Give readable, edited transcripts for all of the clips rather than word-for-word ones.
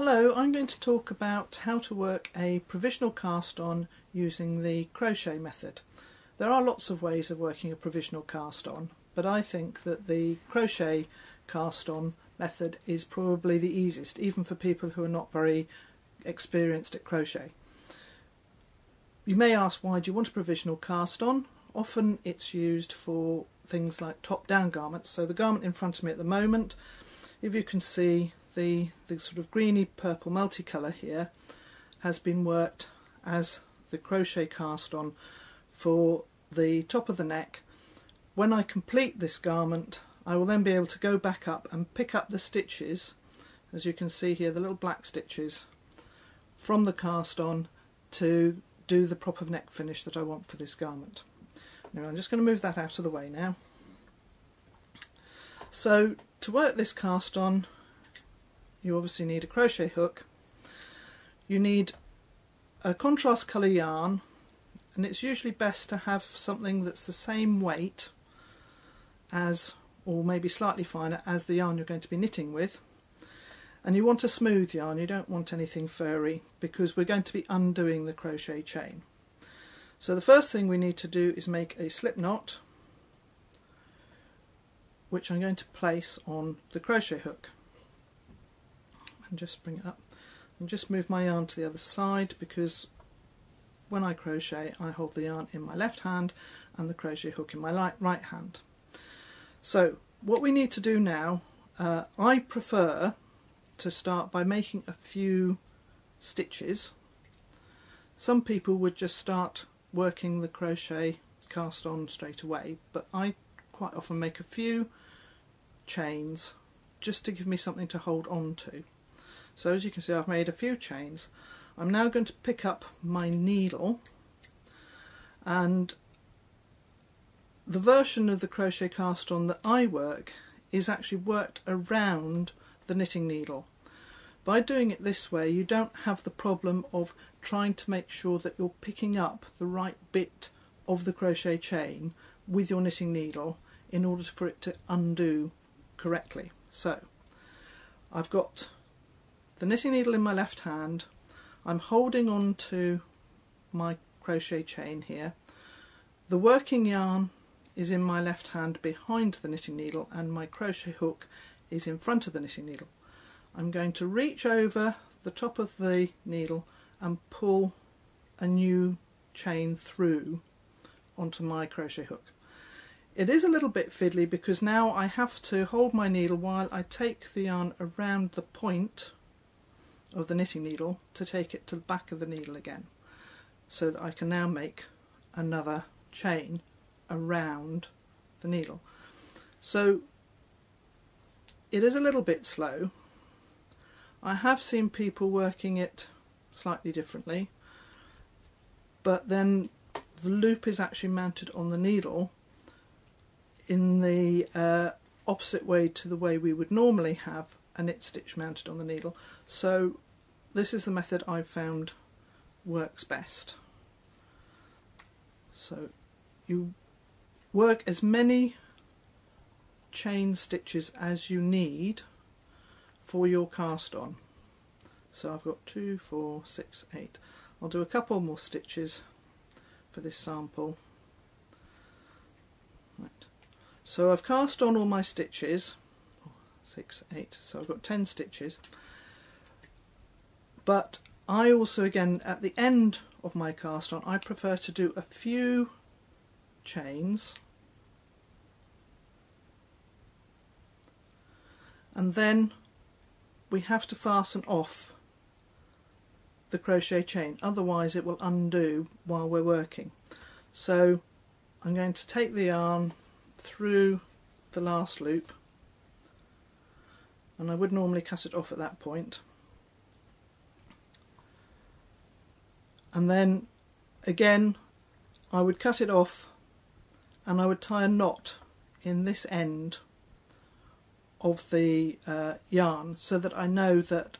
Hello, I'm going to talk about how to work a provisional cast on using the crochet method. There are lots of ways of working a provisional cast on, but I think that the crochet cast on method is probably the easiest, even for people who are not very experienced at crochet. You may ask, why do you want a provisional cast on? Often it's used for things like top-down garments. So the garment in front of me at the moment, if you can see, the sort of greeny purple multicolour here has been worked as the crochet cast on for the top of the neck. When I complete this garment, I will then be able to go back up and pick up the stitches, as you can see here, the little black stitches from the cast on to do the prop of neck finish that I want for this garment. Now I'm just going to move that out of the way now. So to work this cast on, you obviously need a crochet hook, you need a contrast colour yarn, and it's usually best to have something that's the same weight as, or maybe slightly finer, as the yarn you're going to be knitting with. And you want a smooth yarn, you don't want anything furry, because we're going to be undoing the crochet chain. So the first thing we need to do is make a slip knot, which I'm going to place on the crochet hook. And just bring it up and just move my yarn to the other side, because when I crochet I hold the yarn in my left hand and the crochet hook in my right hand. So what we need to do now, I prefer to start by making a few stitches. Some people would just start working the crochet cast on straight away, but I quite often make a few chains just to give me something to hold on to. So as you can see, I've made a few chains. I'm now going to pick up my needle, and the version of the crochet cast on that I work is actually worked around the knitting needle. By doing it this way, you don't have the problem of trying to make sure that you're picking up the right bit of the crochet chain with your knitting needle in order for it to undo correctly. So I've got the knitting needle in my left hand, I'm holding on to my crochet chain here, the working yarn is in my left hand behind the knitting needle, and my crochet hook is in front of the knitting needle. I'm going to reach over the top of the needle and pull a new chain through onto my crochet hook. It is a little bit fiddly because now I have to hold my needle while I take the yarn around the point of the knitting needle to take it to the back of the needle again, so that I can now make another chain around the needle. So it is a little bit slow. I have seen people working it slightly differently, but then the loop is actually mounted on the needle in the opposite way to the way we would normally have a knit stitch mounted on the needle. So this is the method I've found works best. So you work as many chain stitches as you need for your cast on. So I've got 2, 4, 6, 8. I'll do a couple more stitches for this sample. Right. So I've cast on all my stitches, 6, 8, so I've got 10 stitches, but I also, again, at the end of my cast on, I prefer to do a few chains, and then we have to fasten off the crochet chain, otherwise it will undo while we're working. So I'm going to take the yarn through the last loop, and I would normally cut it off at that point, and then again I would cut it off and I would tie a knot in this end of the yarn, so that I know that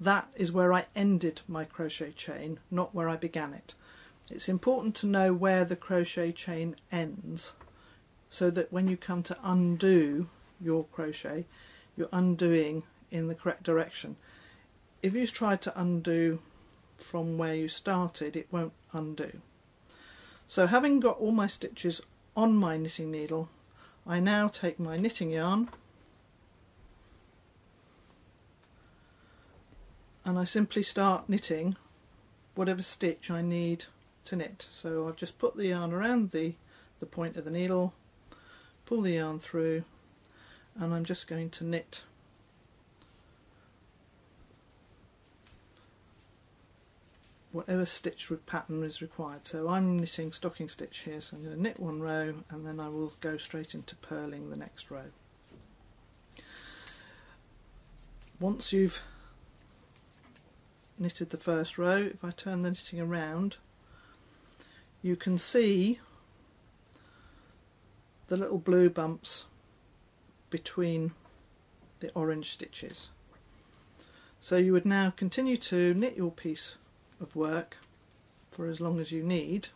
that is where I ended my crochet chain, not where I began it. It's important to know where the crochet chain ends, so that when you come to undo your crochet, you're undoing in the correct direction. if you try to undo from where you started, it won't undo. So having got all my stitches on my knitting needle, I now take my knitting yarn and I simply start knitting whatever stitch I need to knit. So I've just put the yarn around the point of the needle, pull the yarn through, and I'm just going to knit whatever stitch pattern is required. So I'm knitting stocking stitch here, so I'm going to knit one row and then I will go straight into purling the next row. Once you've knitted the first row, if I turn the knitting around, you can see the little blue bumps between the orange stitches. So you would now continue to knit your piece of work for as long as you need,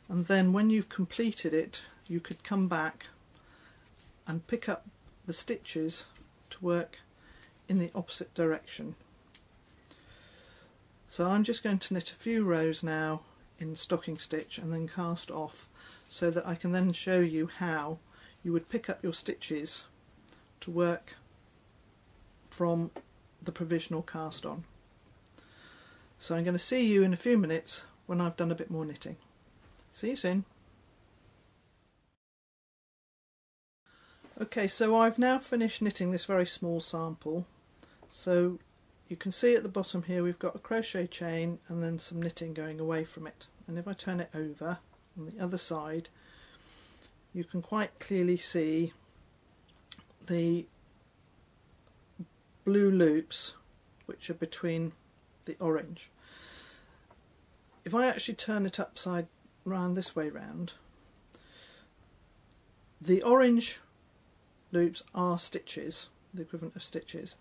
and then when you've completed it, you could come back and pick up the stitches to work in the opposite direction. So I'm just going to knit a few rows now in stocking stitch and then cast off, so that I can then show you how you would pick up your stitches to work from the provisional cast on. So I'm going to see you in a few minutes when I've done a bit more knitting. See you soon. Okay, so I've now finished knitting this very small sample. So you can see at the bottom here we've got a crochet chain and then some knitting going away from it. And if I turn it over on the other side, you can quite clearly see the blue loops which are between the orange. If I actually turn it upside round this way round, the orange loops are stitches, the equivalent of stitches,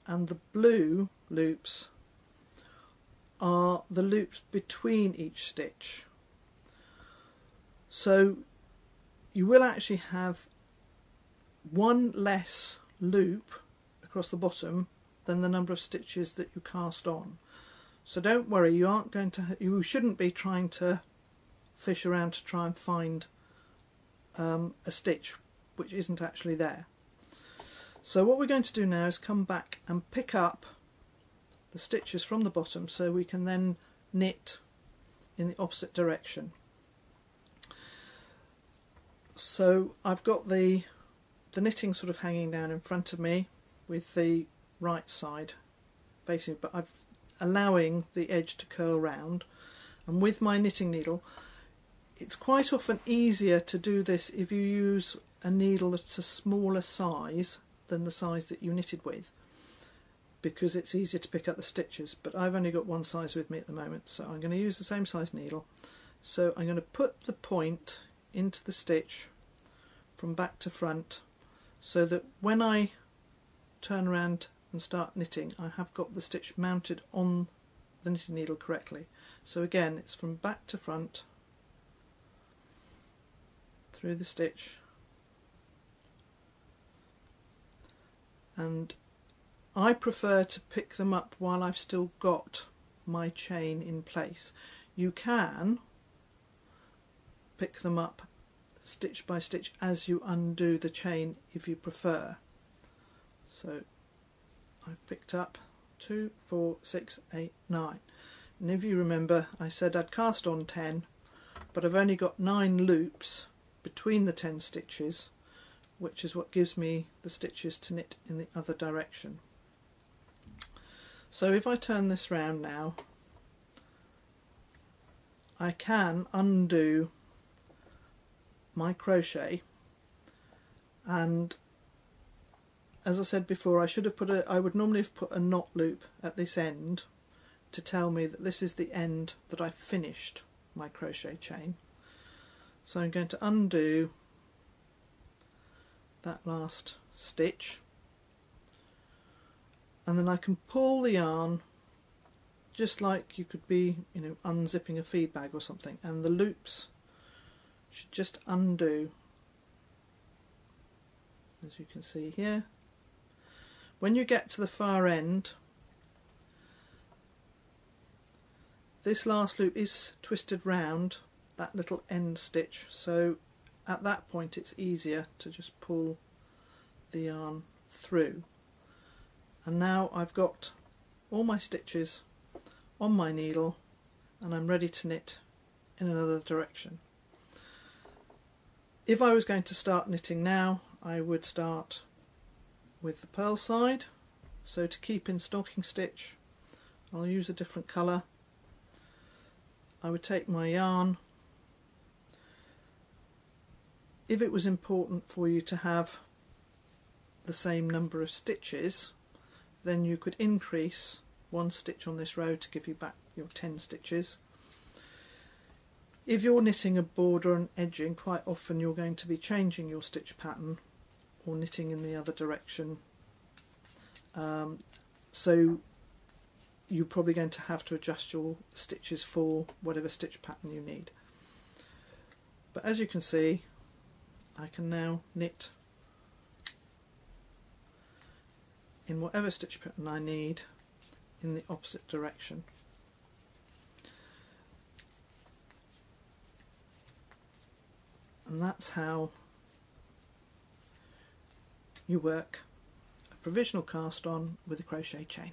and the blue loops are the loops between each stitch. So you will actually have one less loop across the bottom than the number of stitches that you cast on. So don't worry, you shouldn't be trying to fish around to try and find a stitch which isn't actually there. So what we're going to do now is come back and pick up the stitches from the bottom so we can then knit in the opposite direction. So I've got the knitting sort of hanging down in front of me with the right side facing, but I'm allowing the edge to curl round, and with my knitting needle it's quite often easier to do this if you use a needle that's a smaller size than the size that you knitted with, because it's easier to pick up the stitches. But I've only got one size with me at the moment, so I'm going to use the same size needle. So I'm going to put the point into the stitch from back to front, so that when I turn around and start knitting, I have got the stitch mounted on the knitting needle correctly. So again, it's from back to front through the stitch, and I prefer to pick them up while I've still got my chain in place. You can pick them up stitch by stitch as you undo the chain if you prefer. So I've picked up 2, 4, 6, 8, 9, and if you remember I said I'd cast on 10, but I've only got 9 loops between the 10 stitches, which is what gives me the stitches to knit in the other direction. So if I turn this round now, I can undo my crochet, and as I said before, I would normally have put a knot loop at this end to tell me that this is the end that I've finished my crochet chain. So I'm going to undo that last stitch, and then I can pull the yarn just like you could be, unzipping a feed bag or something, and the loops should just undo, as you can see here. When you get to the far end, This last loop is twisted round that little end stitch, so at that point it's easier to just pull the yarn through. And now I've got all my stitches on my needle and I'm ready to knit in another direction. If I was going to start knitting now, I would start with the purl side. So to keep in stocking stitch, I'll use a different colour. I would take my yarn. If it was important for you to have the same number of stitches, then you could increase 1 stitch on this row to give you back your 10 stitches. If you're knitting a border and edging, quite often you're going to be changing your stitch pattern or knitting in the other direction. So you're probably going to have to adjust your stitches for whatever stitch pattern you need. But as you can see, I can now knit in whatever stitch pattern I need in the opposite direction. And that's how you work a provisional cast on with a crochet chain.